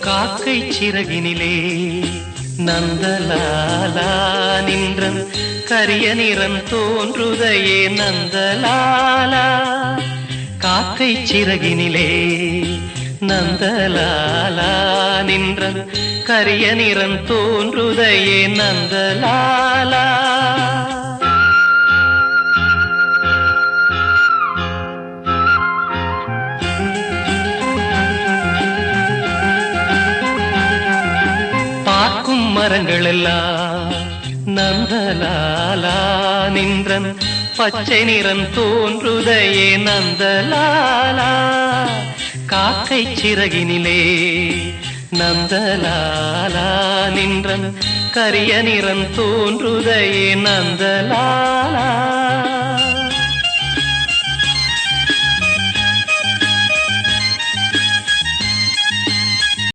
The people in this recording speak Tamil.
காக்கை சிறகினிலே நந்தலாலா நின்றன் கரிய நிறம் தோன்றுதையே நந்தலாலா. காக்கை சிறகினிலே நந்தலாலா நின்றன் கரிய நிறம் தோன்றுதையே நந்தலாலா. பார்க்கும் மரங்கள் எல்லாம் நந்தலாலா நின்றன் பச்சை நிறம் தோன்றுதையே நந்தலாலா. காக்கை சிறகினிலே நந்தலாலா நின்றன் கரிய நிறம் தோன்றுதையே நந்தலாலா.